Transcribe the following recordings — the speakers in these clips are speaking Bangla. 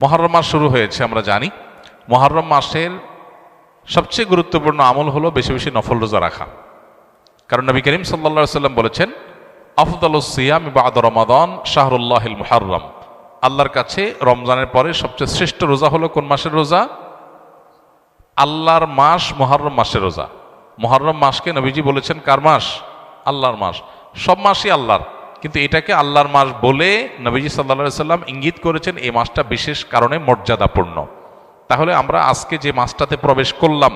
মুহররম মাস শুরু হয়েছে, আমরা জানি। মুহররম মাসের সবচেয়ে গুরুত্বপূর্ণ আমল হলো বেশি বেশি নফল রোজা রাখা। কারণ নবী করিম সাল্লাল্লাহু আলাইহি ওয়াসাল্লাম বলেছেন, আফদালুস সিয়াম বা'দা রমাদান শাহরুল্লাহিল মুহররম। আল্লাহর কাছে রমজানের পরে সবচেয়ে শ্রেষ্ঠ রোজা হলো কোন মাসের রোজা? আল্লাহর মাস মুহররম মাসের রোজা। মুহররম মাসকে নবীজি বলেছেন কার মাস? আল্লাহর মাস। সব মাসই আল্লাহর, কিন্তু এটাকে আল্লাহর মাস বলে নবীজি সাল্লাল্লাহু আলাইহি ওয়াসাল্লাম ইঙ্গিত করেছেন এই মাসটা বিশেষ কারণে মর্যাদাপূর্ণ। তাহলে আমরা আজকে যে মাসটাতে প্রবেশ করলাম,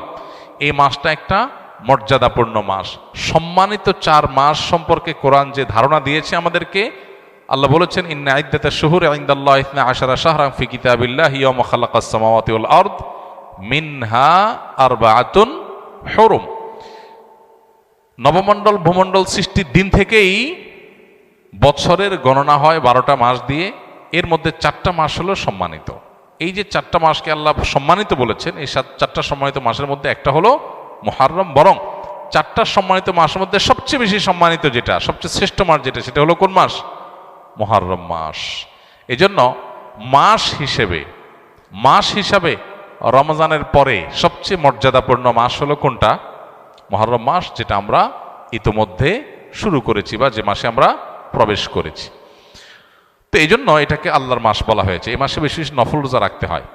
এই মাসটা একটা মর্যাদাপূর্ণ মাস। সম্মানিত 4 মাস সম্পর্কে কোরআন যে ধারণা দিয়েছে আমাদেরকে, আল্লাহ বলেছেন, ইন্না ইদ্দাতাশ শুহুরি ইনদাল্লাহি 12 শাহরান ফি কিতাবিল্লাহি ইয়াওমা খালাকাস সামাওয়াতি ওয়াল আরদ মিনহা আরবাআতুন হুরুম। নবমণ্ডল ভূমণ্ডল সৃষ্টির দিন থেকেই বছরের গণনা হয় 12টা মাস দিয়ে। এর মধ্যে 4টা মাস হলো সম্মানিত। এই যে 4টা মাসকে আল্লাহ সম্মানিত বলেছেন, এই 4টা সম্মানিত মাসের মধ্যে একটা হলো মুহররম। বরং 4টা সম্মানিত মাসের মধ্যে সবচেয়ে বেশি সম্মানিত যেটা, সবচেয়ে শ্রেষ্ঠ মাস যেটা, সেটা হলো কোন মাস? মুহররম মাস। এজন্য মাস হিসাবে রমজানের পরে সবচেয়ে মর্যাদাপূর্ণ মাস হলো কোনটা? মুহররম মাস, যেটা আমরা ইতোমধ্যে শুরু করেছি বা যে মাসে আমরা প্রবেশ করেছি। তো এই জন্য এটাকে আল্লাহর মাস বলা হয়েছে। এই মাসে বেশি বেশি নফল রোজা রাখতে হয়।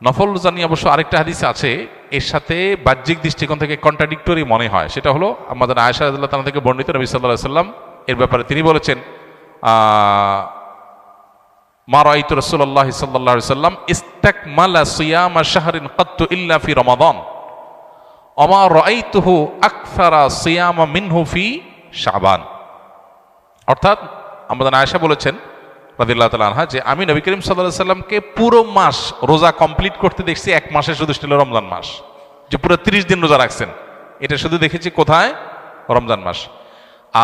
নফল রোজা নিয়ে অবশ্য আরেকটা হাদিস আছে, এর সাথে বাহ্যিক দৃষ্টিকোণ থেকে কন্ট্রাডিক্টরি মনে হয়। সেটা হলো আমাদের আয়েশা রাদিয়াল্লাহু তাআলা থেকে বর্ণিত, নবী সাল্লাল্লাহু আলাইহি ওয়াসাল্লাম এর ব্যাপারে তিনি বলেছেন, মা রাআইতু রাসূলুল্লাহি সাল্লাল্লাহু আলাইহি ওয়াসাল্লাম ইস্তাকমালা সিয়ামা শাহরিন কাত্তু ইল্লা ফি রমাদান ওয়া মা রাআইতুহু আকসারা সিয়ামা মিনহু ফি শাবান। অর্থাৎ আমাদের আয়েশা বলেছেন রাদিয়াল্লাহু তাআলা আনহা, যে আমি নবী করিম সাল্লাল্লাহু আলাইহি ওয়াসাল্লামকে পুরো মাস রোজা কমপ্লিট করতে দেখছি এক মাসে, শুধু ছিল রমজান মাস, যে পুরো 30 দিন রোজা রাখছেন। এটা শুধু দেখেছি কোথায়? রমজান মাস।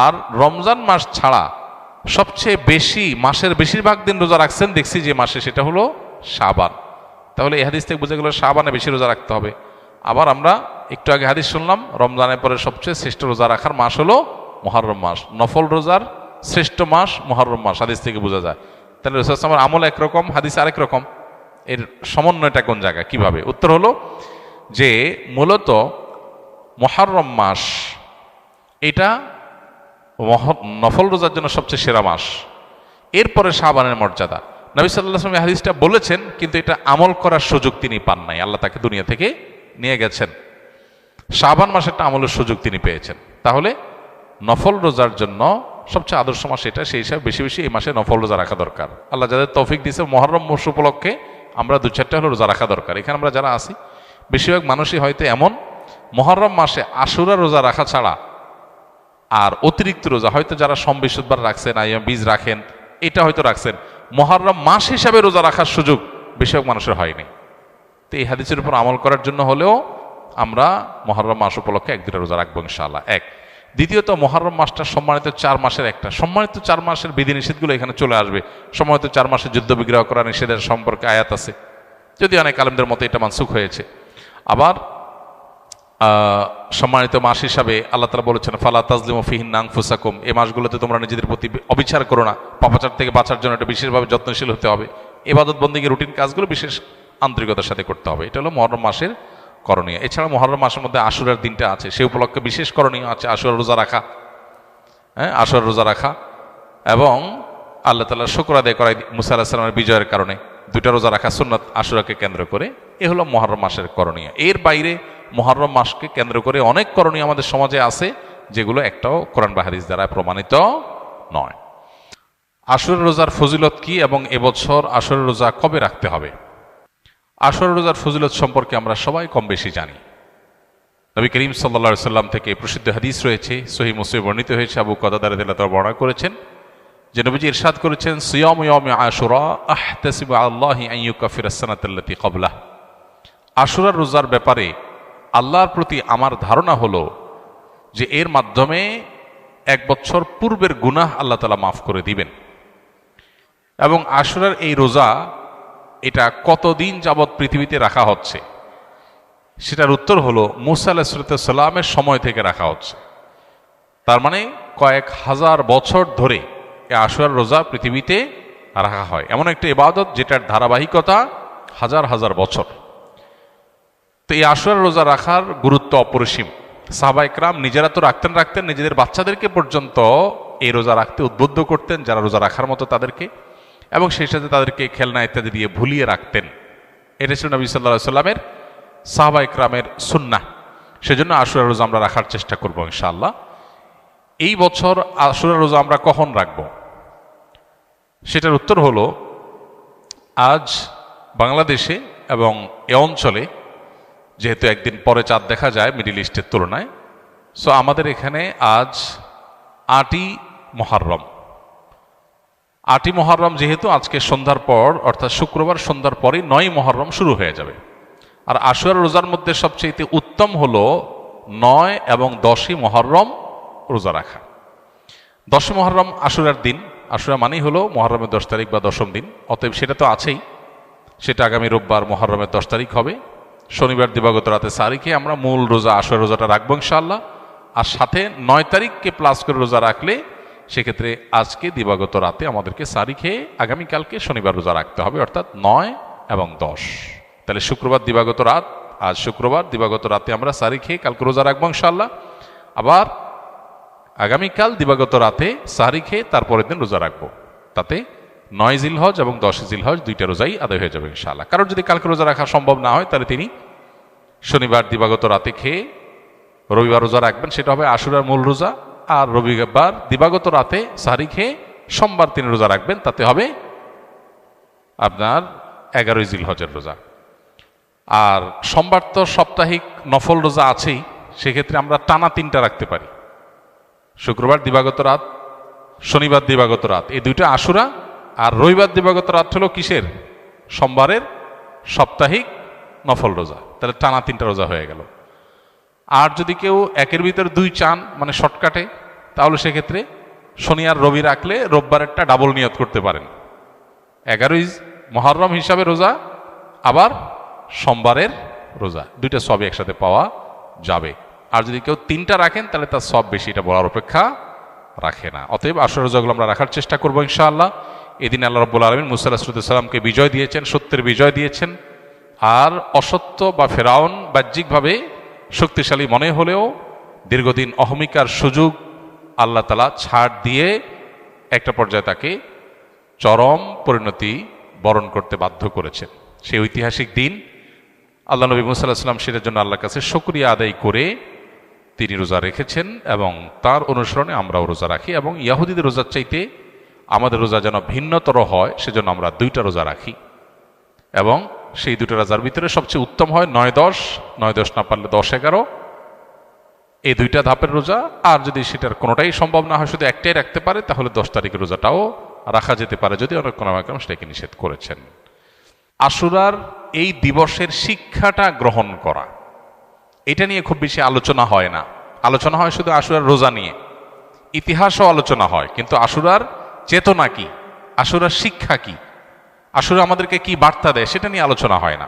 আর রমজান মাস ছাড়া সবচেয়ে বেশি, মাসের বেশিরভাগ দিন রোজা রাখছেন দেখছি যে মাসে, সেটা হলো শাবান। তাহলে এই হাদিস থেকে বোঝা গেল শাবানে বেশি রোজা রাখতে হবে। আবার আমরা একটু আগে হাদিস শুনলাম, রমজানের পরে সবচেয়ে শ্রেষ্ঠ রোজা রাখার মাস হলো মুহররম মাস। নফল রোজার শ্রেষ্ঠ মাস মুহররম মাস, হাদিস থেকে বোঝা যায়। তাহলে রাসূল সাল্লাল্লাহু আলাইহি ওয়াসাল্লামের আমল একরকম, হাদিস আরেক রকম। এর সমন্বয়টা কোন জায়গায়, কিভাবে? উত্তর হলো যে মূলত মুহররম মাস এটা নফল রোজার জন্য সবচেয়ে সেরা মাস। এরপরে শাবানের মর্যাদা। নবী সাল্লাল্লাহু আলাইহি ওয়াসাল্লাম হাদিসটা বলেছেন, কিন্তু এটা আমল করার সুযোগ তিনি পান নাই। আল্লাহ তাকে দুনিয়া থেকে নিয়ে গেছেন। শাবান মাসেরটা আমলের সুযোগ তিনি পেয়েছেন। তাহলে নফল রোজার জন্য সবচেয়ে আদর্শ মাস এটা, সেই হিসাবে বেশি বেশি এই মাসে নফল রোজা রাখা দরকার। আল্লাহ যাদের তৌফিক দিয়েছে, মুহররম মাস উপলক্ষে আমরা 2-4টা হলো রোজা রাখা দরকার। এখানে আমরা যারা আছি, বেশিরভাগ মানুষই হয়তো এমন, মুহররম মাসে আশুরা রোজা রাখা ছাড়া আর অতিরিক্ত রোজা হয়তো যারা সোম বৃহস্পতিবার রাখছেন, আইয়াম বীজ রাখেন, এটা হয়তো রাখছেন, মুহররম মাস হিসাবে রোজা রাখার সুযোগ বেশিরভাগ মানুষের হয়নি। তো এই হাদিসের উপর আমল করার জন্য হলেও আমরা মুহররম মাস উপলক্ষে 1-2টা রোজা রাখবো ইনশাআল্লাহ। এক। দ্বিতীয়ত, মুহররম মাসটা সম্মানিত 4 মাসের একটা। সম্মানিত 4 মাসের বিধিনিষেধগুলো এখানে চলে আসবে। সম্মানিত 4 মাসে যুদ্ধ বিগ্রহ করা নিষেধের সম্পর্কে আয়াত আছে, যদি অনেক আলেমদের মতে এটা মানসুখ হয়েছে। আবার সম্মানিত মাস হিসাবে আল্লাহ তাআলা বলেছেন, ফালা তাজলিমু ফিহিন্না আনফুসাকুম, এই মাসগুলোতে তোমরা নিজেদের প্রতি অবিচার করো না। পাপাচার থেকে বাঁচার জন্য এটা বিশেষভাবে যত্নশীল হতে হবে। ইবাদত বন্দেগী রুটিন কাজগুলো বিশেষ আন্তরিকতার সাথে করতে হবে। এটা হলো মুহররম মাসের করণীয়। এছাড়া মুহররম মাসের মধ্যে আশুরার দিনটা আছে, সে উপলক্ষে বিশেষ করণীয় আছে, আশুরা রোজা রাখা। আশুরা রোজা রাখা এবং আল্লাহ তাআলার শুকর আদায় করা মুসা আলাইহিস সালামের বিজয়ের কারণে 2টা রোজা রাখা সুন্নাত আশুরাকে কেন্দ্র করে। এ হলো মুহররম মাসের করণীয়। এর বাইরে মুহররম মাসকে কেন্দ্র করে অনেক করণীয় আমাদের সমাজে আছে, যেগুলো একটাও কোরআন বা হাদিস দ্বারা প্রমাণিত নয়। আশুরা রোজার ফজিলত কি এবং এবছর আশুরা রোজা কবে রাখতে হবে? আশুরা রোজার ফজিলত সম্পর্কে আমরা সবাই কম বেশি জানি। নবী করিম সাল্লাল্লাহু আলাইহি ওয়াসাল্লাম থেকে প্রসিদ্ধ হাদিস রয়েছে, সহিহ মুসলিমে বর্ণিত হয়েছে। আবু কাতাদা রাদিয়াল্লাহু তাআলা বর্ণনা করেছেন যে নবীজি ইরশাদ করেছেন, সিয়ামু ইয়াউমি আশুরা আহতাসিবু আল্লাহি আন ইউকাফিরাস সানাতাল্লাতী ক্বাবলাহ। আশুরা রোজার ব্যাপারে আল্লাহর প্রতি আমার ধারণা হলো যে এর মাধ্যমে 1 বছর পূর্বের গুনাহ আল্লাহ তাআলা মাফ করে দিবেন। এবং আশুরার এই রোজা, এটা কতদিন যাবৎ পৃথিবীতে রাখা হচ্ছে, সেটার উত্তর হলো মুসা আলাইহিস সালামের সময় থেকে রাখা হচ্ছে। তার মানে কয়েক হাজার বছর ধরে এই আশুরার রোজা পৃথিবীতে রাখা হয়, এমন একটা ইবাদত যেটার ধারাবাহিকতা হাজার হাজার বছর। তো এই আশুরার রোজা রাখার গুরুত্ব অপরিসীম। সাহাবা ইকরাম নিজেরা তো রাখতেন, নিজেদের বাচ্চাদেরকে পর্যন্ত এই রোজা রাখতে উদ্বুদ্ধ করতেন, যারা রোজা রাখার মতো তাদেরকে, এবং সেই সাথে তাদেরকে খেলনা ইত্যাদি দিয়ে ভুলিয়ে রাখতেন। এটা ছিল নবী সাল্লাল্লাহু আলাইহি সাল্লামের, সাহাবা ইকরামের সুন্নাহ। সেজন্য আশুরার রোজা আমরা রাখার চেষ্টা করব ইনশাআল্লাহ। এই বছর আশুরার রোজা আমরা কখন রাখব, সেটার উত্তর হলো, আজ বাংলাদেশে এবং এ অঞ্চলে যেহেতু একদিন পরে চাঁদ দেখা যায় মিডিল ইস্টের তুলনায়, সো আমাদের এখানে আজ ৮ই মুহররম। ৮ই মুহররম যেহেতু আজকে সন্ধ্যার পর, অর্থাৎ শুক্রবার সন্ধ্যার পরই ৯ই মুহররম শুরু হয়ে যাবে। আর আশুরা রোজার মধ্যে সবচেয়ে উত্তম হলো ৯ এবং 10ই মুহররম রোজা রাখা। 10ই মুহররম আশুরার দিন, আশুরা মানেই হলো মুহররমের 10 তারিখ বা 10ম দিন, অতএব সেটা তো আছেই। সেটা আগামী রোববার মুহররমের 10 তারিখ হবে। শনিবার দিবাগত রাতে সাহরি খেয়ে আমরা মূল রোজা আশুরা রোজাটা রাখবো ইনশাআল্লাহ। আর সাথে 9 তারিখকে প্লাস করে রোজা রাখলে সেক্ষেত্রে আজকে দিবাগত রাতে আমাদেরকে সাহরি খেয়ে আগামীকালকে শনিবার রোজা রাখতে হবে, অর্থাৎ 9 এবং 10। তাহলে শুক্রবার দিবাগত রাত, আজ শুক্রবার দিবাগত রাতে আমরা সাহরি খেয়ে কালকে রোজা রাখবো ইনশাআল্লাহ। আবার আগামীকাল দিবাগত রাতে সাহরি খেয়ে তারপরের দিন রোজা রাখবো। তাতে 9 জিলহজ এবং 10 জিলহজ দুইটা রোজাই আদায় হয়ে যাবে ইনশাআল্লাহ। কারণ যদি কালকে রোজা রাখা সম্ভব না হয়, তাহলে তিনি শনিবার দিবাগত রাতে খেয়ে রবিবার রোজা রাখবেন, সেটা হবে আশুরার মূল রোজা। আর রবিবার দিবাগত রাতে সাহরি খেয়ে সোমবার তিনি রোজা রাখবেন, তাতে হবে আপনার 11 জিলহজের রোজা। আর সোমবার তো সাপ্তাহিক নফল রোজা আছেই, সেক্ষেত্রে আমরা টানা 3টা রাখতে পারি। শুক্রবার দিবাগত রাত, শনিবার দিবাগত রাত, এই দুইটা আশুরা। আর রবিবার দিবাগত রাত হলো কিসের? সোমবারের সাপ্তাহিক নফল রোজা। তাহলে টানা 3টা রোজা হয়ে গেল। আর যদি কেউ একের ভিতর 2 চান, মানে শর্টকাটে, তাহলে সেক্ষেত্রে শনি আর রবি রাখলে রোববারেরটা ডাবল নিয়ত করতে পারেন। 11ই মুহররম হিসাবে রোজা, আবার সোমবারের রোজা, দুইটা সবই একসাথে পাওয়া যাবে। আর যদি কেউ 3টা রাখেন, তাহলে তার সব বেশি, এটা বলার অপেক্ষা রাখে না। অতএব আশুরা রোজাগুলো আমরা রাখার চেষ্টা করবো ইনশাআল্লাহ। এদিন আল্লাহ রাব্বুল আলামিন মুসা আলাইহিস সালামকে বিজয় দিয়েছেন, সত্যের বিজয় দিয়েছেন। আর অসত্য বা ফেরাউন বাহ্যিকভাবে শক্তিশালী মনে হলেও দীর্ঘদিন অহমিকার সুযোগ আল্লাহ তাআলা ছাড় দিয়ে একটা পর্যায়ে তাকে চরম পরিণতি বরণ করতে বাধ্য করেছেন। সেই ঐতিহাসিক দিন আল্লাহ নবী মুসা আলাইহিস সালাম সেটার জন্য আল্লাহর কাছে শুকরিয়া আদায় করে তিনি রোজা রেখেছেন, এবং তার অনুসরণে আমরাও রোজা রাখি। এবং ইহুদিদের রোজার চাইতে আমাদের রোজা যেন ভিন্নতর হয়, সেজন্য আমরা 2টা রোজা রাখি। এবং সেই 2টা রোজার ভিতরে সবচেয়ে উত্তম হয় 9-10, 9-10 না পারলে 10-11, এই 2টা ধাপের রোজা। আর যদি সেটার কোনোটাই সম্ভব না হয়, শুধু একটাই রাখতে পারে, তাহলে 10 তারিখের রোজাটাও রাখা যেতে পারে, যদি অনেক কোন সেটাকে নিষেধ করেছেন। আশুরার এই দিবসের শিক্ষাটা গ্রহণ করা, এটা নিয়ে খুব বেশি আলোচনা হয় না। আলোচনা হয় শুধু আশুরার রোজা নিয়ে, ইতিহাসও আলোচনা হয়, কিন্তু আশুরার চেতনা কি, আশুরার শিক্ষা কি, আশুরা আমাদেরকে কি বার্তা দেয়, সেটা নিয়ে আলোচনা হয় না।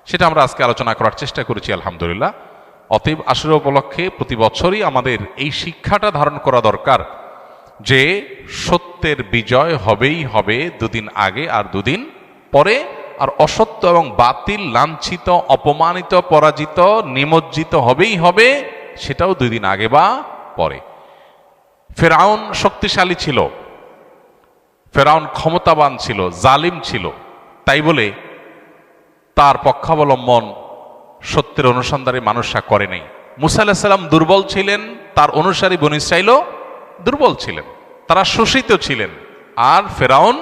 সেটা আমরা আজকে আলোচনা করার চেষ্টা করেছি আলহামদুলিল্লাহ। অতএব আশুরা উপলক্ষে প্রতি বছরই আমাদের এই শিক্ষাটা ধারণ করা দরকার যে সত্যের বিজয় হবেই হবে 2 দিন আগে আর 2 দিন পরে। আর অসত্য এবং বাতিল লাঞ্ছিত, অপমানিত, পরাজিত, নিমজ্জিত হবেই হবে, সেটাও 2 দিন আগে বা পরে। ফেরাউন শক্তিশালী ছিল, ফেরাউন ক্ষমতাবান ছিল, জালিম ছিল, তাই বলে তার পক্ষাবলম্বন সত্যের অনুসন্ধানে মানুষরা করে নাই। মুসা আলাইহিস সালাম দুর্বল ছিলেন, তার অনুসারী বনী ইসরাঈলও দুর্বল ছিলেন, তারা শোষিত ছিলেন। আর ফেরাউন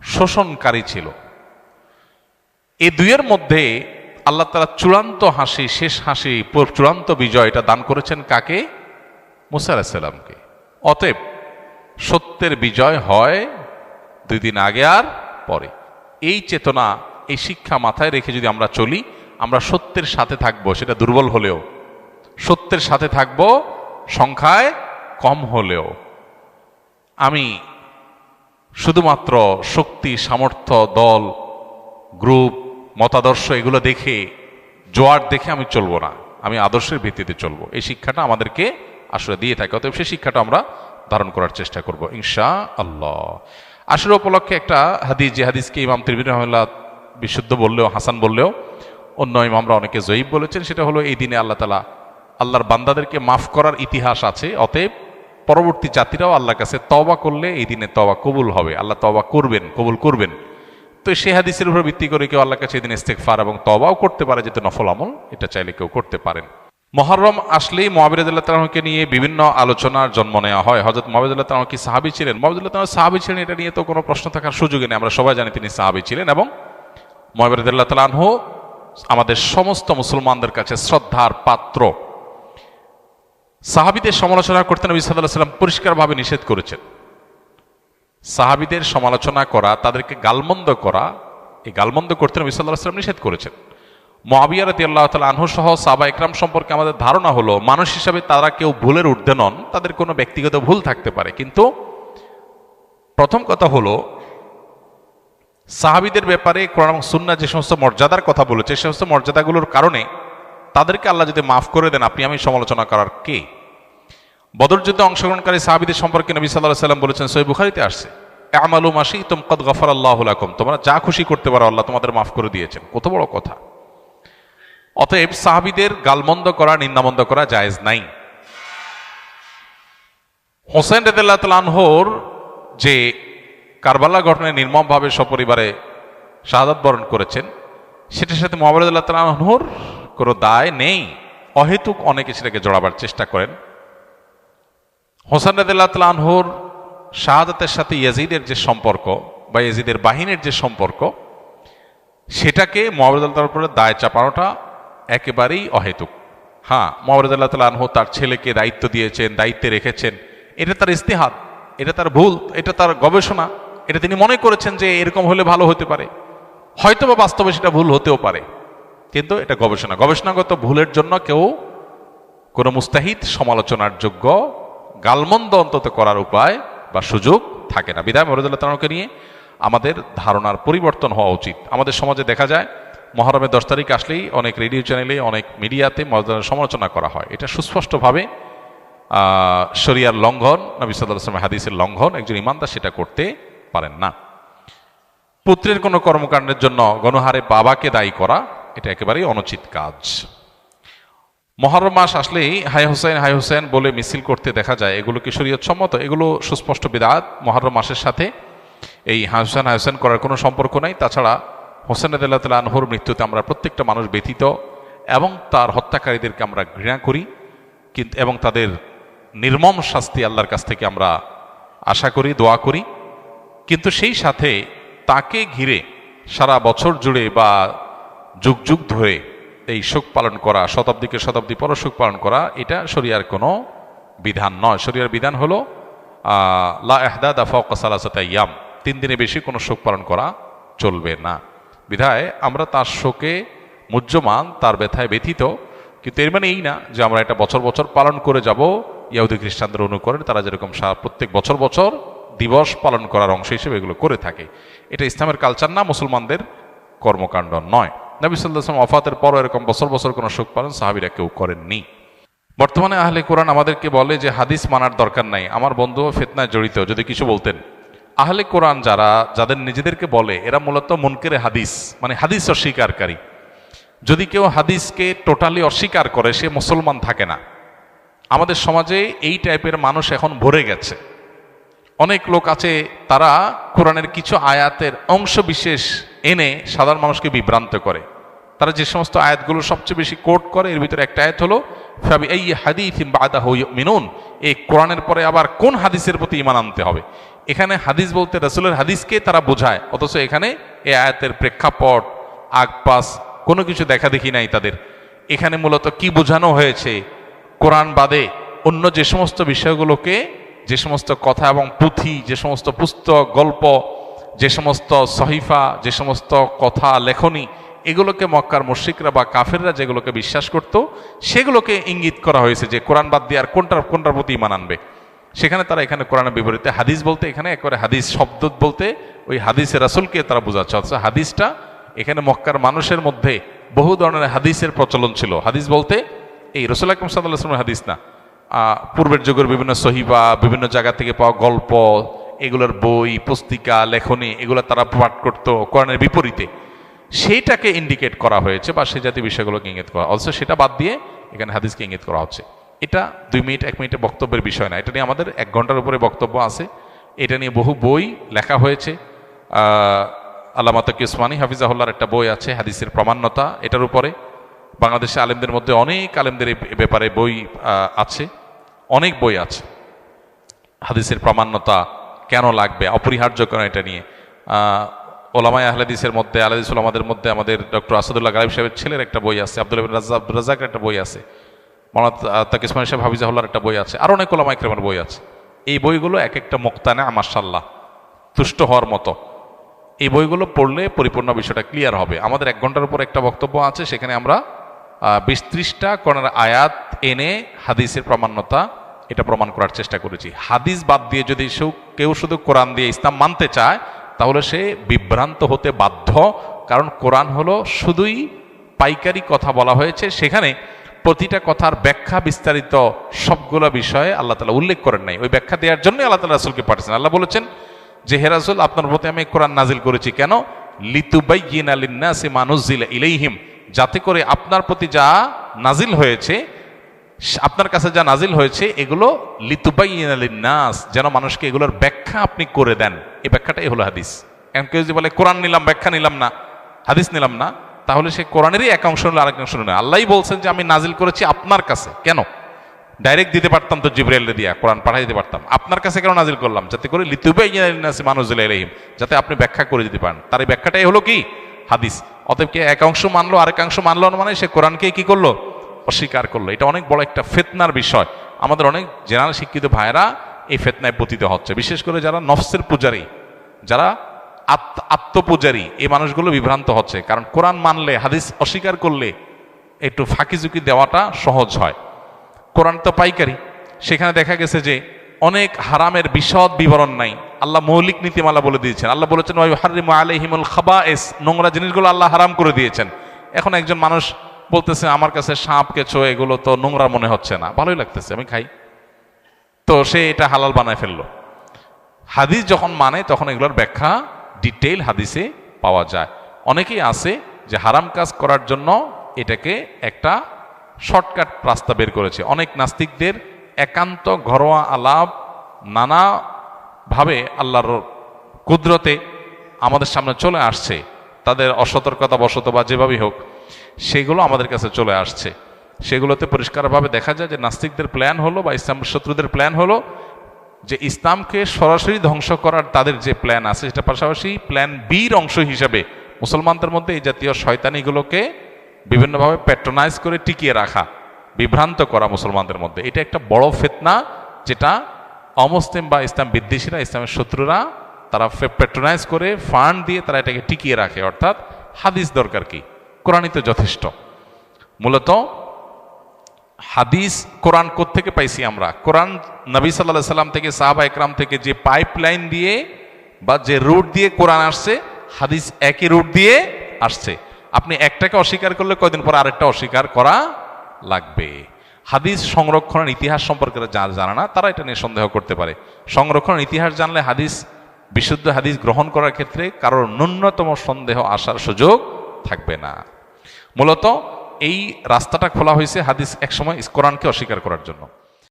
শোষণকারী ছিল। এই দুইয়ের মধ্যে আল্লাহ তাআলা চূড়ান্ত হাসি, শেষ হাসি, চূড়ান্ত বিজয় এটা দান করেছেন কাকে? মুসা আলাইহিস সালামকে। অতএব সত্যের বিজয় হয় 2 দিন আগে আর পরে। এই চেতনা, এই শিক্ষা মাথায় রেখে যদি আমরা চলি, আমরা সত্যের সাথে থাকবো, সেটা দুর্বল হলেও সত্যের সাথে থাকবো, সংখ্যায় কম হলেও। আমি শুধুমাত্র শক্তি, সামর্থ্য, দল, গ্রুপ, মতাদর্শ এগুলো দেখে, জোয়ার দেখে আমি চলবো না, আমি আদর্শের ভিত্তিতে চলবো। এই শিক্ষাটা আমাদেরকে আসলে দিয়ে থাকে। অতএব সেই শিক্ষাটা আমরা ধারণ করার চেষ্টা করব ইনশাআল্লাহ। আশুরা উপলক্ষে একটা হাদিস, যে হাদিসকে ইমাম তিরমিজি রাহিমাহুল্লাহ বিশুদ্ধ বললেও, হাসান বললেও অন্য ইমামরা অনেকে জয়ীফ বলেছেন, সেটা হলো এই দিনে আল্লাহ তাআলা আল্লাহর বান্দাদেরকে মাফ করার ইতিহাস আছে। অতএব পরবর্তী জাতিরাও আল্লাহর কাছে তওবা করলে এই দিনে তওবা কবুল হবে, আল্লাহ তওবা করবেন, কবুল করবেন। তো সেই হাদিসের উপর ভিত্তি করে কেউ আল্লাহর কাছে এই দিন ইস্তেগফার এবং তওবাও করতে পারে, যেহেতু নফল আমল, এটা চাইলে কেউ করতে পারেন। মুহররম আসলেই মুআবিয়া রাদিয়াল্লাহু তাআলাকে নিয়ে বিভিন্ন আলোচনার জন্ম নেওয়া হয়। হযরত মুআবিয়া রাদিয়াল্লাহু তাআলা কি সাহাবী ছিলেন? মুআবিয়া রাদিয়াল্লাহু তাআলা সাহাবী ছিলেন, এটা নিয়ে তো কোনো প্রশ্ন থাকার সুযোগই নেই। আমরা সবাই জানি তিনি সাহাবী ছিলেন এবং মুআবিয়া রাদিয়াল্লাহু তাআলা আনহু আমাদের সমস্ত মুসলমানদের কাছে শ্রদ্ধার পাত্র। সাহাবীদের সমালোচনা করতে নবী সাল্লাল্লাহু আলাইহি ওয়াসাল্লাম পরিষ্কারভাবে নিষেধ করেছেন। সাহাবীদের সমালোচনা করা, তাদেরকে গালমন্দ করা, এই গালমন্দ করতে নবী সাল্লাল্লাহু আলাইহি ওয়াসাল্লাম নিষেধ করেছেন। মুআবিয়া রাদিয়াল্লাহু তাআলা আনহু সহ সাহাবা ইকরাম সম্পর্কে আমাদের ধারণা হলো মানুষ হিসাবে তারা কেউ ভুলের ঊর্ধ্বে নন, তাদের কোনো ব্যক্তিগত ভুল থাকতে পারে। কিন্তু প্রথম কথা হলো সাহাবীদের ব্যাপারে কোরআন এবং সুন্নাহ যে সমস্ত মর্যাদার কথা বলেছে, সে সমস্ত মর্যাদাগুলোর কারণে তাদেরকে আল্লাহ যদি মাফ করে দেন, আপনি আমি সমালোচনা করার কে? বদর যুদ্ধে অংশগ্রহণকারী সাহাবীদের সম্পর্কে নবী সাল্লাল্লাহু আলাইহি ওয়াসাল্লাম বলেছেন, সহিহ বুখারীতে আসছে, আমালু মা শি'তুম ক্বাদ গাফারাল্লাহু লাকুম, তোমরা যা খুশি করতে পারো, আল্লাহ তোমাদের মাফ করে দিয়েছেন। কত বড় কথা! অতএব সাহাবীদের গালমন্দ করা, নিন্দামন্দ করা জায়েজ নাই। হোসেন রাদিয়াল্লাহু তাআলা আনহুর যে কারবালা ঘটনায় নির্মমভাবে সপরিবারে শাহাদাত বরণ করেছেন, সেটার সাথে মুআবিয়া রাদিয়াল্লাহু তাআলা আনহুর কোনো দায় নেই। অহেতুক অনেকে সেটাকে জড়াবার চেষ্টা করেন। হোসেন রাদিয়াল্লাহু তাআলা আনহুর শাহাদাতের সাথে ইয়াজিদের যে সম্পর্ক বা ইয়াজিদের বাহিনীর যে সম্পর্ক, সেটাকে মুআবিয়া রাদিয়াল্লাহু তাআলার উপরে দায় চাপানোটা একেবারেই অহেতুক। হ্যাঁ, মুআবিয়া রাদিয়াল্লাহু তাআলা আনহু তার ছেলেকে দায়িত্ব দিয়েছেন, দায়িত্বে রেখেছেন, এটা তার ইজতিহাদ, এটা তার ভুল, এটা তার গবেষণা, এটা তিনি মনে করেছেন যে এরকম হলে ভালো হতে পারে। হয়তো বা বাস্তবে সেটা ভুল হতেও পারে, কিন্তু এটা গবেষণা, গবেষণাগত ভুলের জন্য কেউ কোনো মুস্তাহিদ সমালোচনার যোগ্য গালমন্দ অন্তত করার উপায় বা সুযোগ থাকে না। বিধায় মুআবিয়া রাদিয়াল্লাহু তাআলাকে নিয়ে আমাদের ধারণার পরিবর্তন হওয়া উচিত। আমাদের সমাজে দেখা যায় মুহররমের 10 তারিখ আসলেই অনেক রেডিও চ্যানেলে, অনেক মিডিয়াতে মুআবিয়ার সমালোচনা করা হয়। এটা সুস্পষ্টভাবে শরিয়ার লঙ্ঘন, নবী সাল্লাল্লাহু আলাইহি ওয়াসাল্লামের হাদিসের লঙ্ঘন। একজন ইমানদার সেটা করতে পারেন না। পুত্রের কোনো কর্মকাণ্ডের জন্য গণহারে বাবাকে দায়ী করা, এটা একেবারেই অনুচিত কাজ। মুহররম মাস আসলেই হাই হুসেন, হাই হুসেন বলে মিছিল করতে দেখা যায়, এগুলো কি শরীয়ত সম্মত? এগুলো সুস্পষ্ট বিদআত। মুহররম মাসের সাথে এই হাই হুসেন করার কোনো সম্পর্ক নাই। তাছাড়া হোসেন রাদিয়াল্লাহু তাআলা আনহুর মৃত্যুতে আমরা প্রত্যেকটা মানুষ ব্যথিত এবং তার হত্যাকারীদেরকে আমরা ঘৃণা করি, কিন্তু এবং তাদের নির্মম শাস্তি আল্লাহর কাছ থেকে আমরা আশা করি, দোয়া করি। কিন্তু সেই সাথে তাকে ঘিরে সারা বছর জুড়ে বা যুগ যুগ ধরে এই শোক পালন করা, শতাব্দীকে শতাব্দী পর শোক পালন করা, এটা শরিয়ার কোনো বিধান নয়। শরিয়ার বিধান হলো লা ইহদাদা ফাওকা সালাসাতি আইয়াম, 3 দিনে বেশি কোনো শোক পালন করা চলবে না। বিধায় আমরা তার শোকে মুহ্যমান, তার ব্যথায় ব্যথিত, কিন্তু এর মানে এই না যে আমরা এটা বছর বছর পালন করে যাব। ইহুদি খ্রিস্টানদের অনুকরণে তারা যেরকম প্রত্যেক বছর বছর দিবস পালন করার অংশ হিসেবে এগুলো করে থাকে, এটা ইসলামের কালচার না, মুসলমানদের কর্মকাণ্ড নয়। নবী সাল্লাল্লাহু আলাইহি ওয়াসাল্লাম ওয়াফাতের পরও এরকম বছর বছর কোনো শোক পালন সাহাবীরা কেউ করেননি। বর্তমানে আহলে কোরআন আমাদেরকে বলে যে হাদিস মানার দরকার নাই। আমার বন্ধু ফিতনায় জড়িত, যদি কিছু বলতেন। আহলে কোরআন যারা, যাদের নিজেদেরকে বলে, এরা মূলত মুনকিরে হাদিস, মানে হাদিস অস্বীকারী। যদি কেউ হাদিসকে টোটালি অস্বীকার করে, সে মুসলমান থাকে না। আমাদের সমাজে এই টাইপের মানুষ এখন ভরে গেছে। অনেক লোক আছে, তারা কোরআনের কিছু আয়াতের অংশ বিশেষ এনে সাধারণ মানুষকে বিভ্রান্ত করে। তারা যে সমস্ত আয়াতগুলো সবচেয়ে বেশি কোট করে, এর ভিতরে একটা আয়াত হলো ফাবিআইয়ি হাদিসিন বা'দাহু ইউমিনুন, এই কোরআনের পরে আবার কোন হাদিসের প্রতি ঈমান আনতে হবে। এখানে হাদিস বলতে রাসূলের হাদিসকে তারা বোঝায়, অথচ এখানে এই আয়াতের প্রেক্ষাপট, আগপাস কোনো কিছু দেখা দেখি নাই তাদের। এখানে মূলত কি বোঝানো হয়েছে, কোরআন বাদে অন্য যে সমস্ত বিষয়গুলোকে, যে সমস্ত কথা এবং পুঁথি, যে সমস্ত পুস্তক, গল্প, যে সমস্ত সহিফা, যে সমস্ত কথা লেখনী, এগুলোকে মক্কার মুশরিকরা বা কাফেররা যেগুলোকে বিশ্বাস করত, সেগুলোকে ইঙ্গিত করা হয়েছে যে কোরআন বাদ দিয়ে আর কোনটার প্রতি ঈমান আনবে। সেখানে তারা এখানে কোরআনের বিপরীতে হাদিস বলতে, এখানে একবারে হাদিস শব্দ বলতে ওই হাদিসের রাসূলকে তারা বোঝাচ্ছে। অথচ হাদিসটা এখানে মক্কার মানুষের মধ্যে বহু ধরনের হাদিসের প্রচলন ছিল। হাদিস বলতে এই রাসূল আকরাম সাল্লাল্লাহু আলাইহি ওয়াসাল্লামের হাদিস না, পূর্বের যুগের বিভিন্ন সহিফা, বিভিন্ন জায়গা থেকে পাওয়া গল্প, এগুলোর বই পুস্তিকা লেখনী এগুলো তারা পাঠ করতো কোরআনের বিপরীতে, সেইটাকে ইন্ডিকেট করা হয়েছে বা সেই জাতীয় বিষয়গুলোকে ইঙ্গিত করা, অথচ সেটা বাদ দিয়ে এখানে হাদিসকে ইঙ্গিত করা হচ্ছে। এটা 2 মিনিট 1 মিনিটের বক্তব্যের বিষয় না, এটা নিয়ে আমাদের 1 ঘন্টার উপরে বক্তব্য আছে। এটা নিয়ে বহু বই লেখা হয়েছে। আল্লামা তকি উসমানী হাফিজাহুল্লাহর একটা বই আছে হাদিসের প্রামাণ্যতা, এটার উপরে বাংলাদেশে আলেমদের মধ্যে অনেক আলেমদের এই ব্যাপারে বই আছে, অনেক বই আছে হাদিসের প্রামাণ্যতা কেন লাগবে, অপরিহার্য কেন, এটা নিয়ে ওলামায়ে আহলে হাদিসের মধ্যে আহলে উলামাদের মধ্যে আমাদের ডক্টর আসাদুল্লাহ গালিব সাহেবের ছেলের একটা বই আছে, আব্দুল রাজ্জাকের একটা বই আছে, মাওলানা তাকি উসমানী সাহেব হাফিজাহুল্লাহর একটা বই আছে, আর অনেক ওলামা ইকরামের বই আছে। এই বইগুলো এক একটা মুক্তানা মাশাআল্লাহ তুষ্ট হওয়ার মতো। এই বইগুলো পড়লে পরিপূর্ণ বিষয়টা ক্লিয়ার হবে। আমাদের 1 ঘন্টার উপর একটা বক্তব্য আছে, সেখানে আমরা 20-30টা কোরআনের আয়াত এনে হাদিসের প্রামাণ্যতা এটা প্রমাণ করার চেষ্টা করেছি। হাদিস বাদ দিয়ে যদি কেউ শুধু কোরআন দিয়ে ইসলাম মানতে চায় তাহলে সে বিভ্রান্ত হতে বাধ্য, কারণ কোরআন হলো শুধুই পাইকারি কথা বলা হয়েছে, সেখানে প্রতিটা কথার ব্যাখ্যা বিস্তারিত সবগুলো বিষয়ে আল্লাহ তাআলা উল্লেখ করেন নাই। ওই ব্যাখ্যা দেওয়ার জন্য আল্লাহ তাআলা রাসূলকে পাঠিয়েছেন। আল্লাহ বলেছেন যে হে রাসূল, আপনার প্রতি আমি কোরআন নাজিল করেছি কেন? লিতুবাইয়িনা লিন-নাসি মা নুযিলা ইলাইহিম, যাতে করে আপনার প্রতি যা নাজিল হয়েছে, আপনার কাছে যা নাজিল হয়েছে এগুলো লিতুবাইয়িনা লিন-নাস, যেন মানুষকে এগুলোর ব্যাখ্যা আপনি করে দেন। এই ব্যাখ্যাটাই হলো হাদিস। এখন কেউ যদি বলে কোরআন নিলাম ব্যাখ্যা নিলাম না, হাদিস নিলাম না, তাহলে সে কোরআনেরই এক অংশ নিল আরেক অংশ নিল। আল্লাহই বলছেন যে আমি নাজিল করেছি আপনার কাছে। কেন? ডাইরেক্ট দিতে পারতাম তো, জিবরাইলকে দিয়া কোরআন পাঠিয়ে দিতে পারতাম। আপনার কাছে কেন নাজিল করলাম? যাতে করে লিতুবাইয়িনা লিন-নাসি মা নুযিলা ইলাইহিম, যাতে আপনি ব্যাখ্যা করে দিতে পারেন। তার এই ব্যাখ্যাটাই হলো কি? হাদিস। অতএব কে এক অংশ মানলো আরেক অংশ মানলো না, মানে সে কোরআনকে কি করলো? অস্বীকার করলো। এটা অনেক বড় একটা ফিতনার বিষয়। আমাদের অনেক জেনারেল শিক্ষিত ভাইরা এই ফিতনায় পতিত হচ্ছে, বিশেষ করে যারা নফসের পূজারী, যারা আত্মপূজারী, এই মানুষগুলো বিভ্রান্ত হচ্ছে। কারণ কোরআন মানলে হাদিস অস্বীকার করলে একটু ফাঁকিঝুঁকি দেওয়াটা সহজ হয়। কোরআন তো পাইকারি, সেখানে দেখা গেছে যে অনেক হারামের বিশদ বিবরণ নাই। আল্লাহ মৌলিক নীতিমালা বলে দিয়েছেন। আল্লাহ বলেছেন ওয়া ইউহাররিমু আলাইহিমুল খাবায়েস, নোংরা জিনিসগুলো আল্লাহ হারাম করে দিয়েছেন। এখন একজন মানুষ বলতেছে আমার কাছে সাপ কেঁচো এগুলো তো নোংরা মনে হচ্ছে না, ভালোই লাগতেছে, আমি খাই, তো সে এটা হালাল বানায় ফেললো। হাদিস যখন মানে তখন এগুলোর ব্যাখ্যা ডিটেইল হাদিসে পাওয়া যায়। অনেকেই আছে যে হারাম কাজ করার জন্য এটাকে একটা শর্টকাট রাস্তা বের করেছে। অনেক নাস্তিকদের একান্ত ঘরোয়া আলাপ নানাভাবে আল্লাহর কুদরতে আমাদের সামনে চলে আসছে, তাদের অসতর্কতা বশত বা যেভাবেই হোক সেগুলো আমাদের কাছে চলে আসছে। সেগুলোতে পরিষ্কারভাবে দেখা যায় যে নাস্তিকদের প্ল্যান হলো বা ইসলাম শত্রুদের প্ল্যান হলো যে ইসলামকে সরাসরি ধ্বংস করার তাদের যে প্ল্যান আছে, সেটা পাশাপাশি প্ল্যান বির অংশ হিসাবে মুসলমানদের মধ্যে এই জাতীয় শয়তানিগুলোকে বিভিন্নভাবে প্যাট্রোনাইজ করে টিকিয়ে রাখা, বিভ্রান্ত করা মুসলমানদের মধ্যে। এটা একটা বড় ফিতনা, যেটা অমুসলিম বা ইসলাম বিদ্বেষীরা, ইসলামের শত্রুরা তারা প্যাট্রোনাইজ করে ফান্ড দিয়ে তারা এটাকে টিকিয়ে রাখে। অর্থাৎ হাদিস দরকার কি? কোরআনই তো যথেষ্ট। মূলত হাদিস কোরআন কোত্থেকে পাইছি আমরা? কোরআন নবী সাল্লাল্লাহু আলাইহি সাল্লাম থেকে, সাহাবা একরাম থেকে যে পাইপলাইন দিয়ে বা যে রুট দিয়ে কোরআন আসছে, হাদিস একই রুট দিয়ে আসছে। আপনি একটাকে অস্বীকার করলে কয়দিন পর আরেকটা অস্বীকার করা লাগবে। হাদিস সংরক্ষণের ইতিহাস সম্পর্কে যারা জানে না তারা এটা নিয়ে সন্দেহ করতে পারে। সংরক্ষণের ইতিহাস জানলে হাদিস, বিশুদ্ধ হাদিস গ্রহণ করার ক্ষেত্রে কারোর ন্যূনতম সন্দেহ আসার সুযোগ থাকবে না। মূলত এই রাস্তাটা খোলা হয়েছে হাদিস একসময় কোরআনকে অস্বীকার করার জন্য।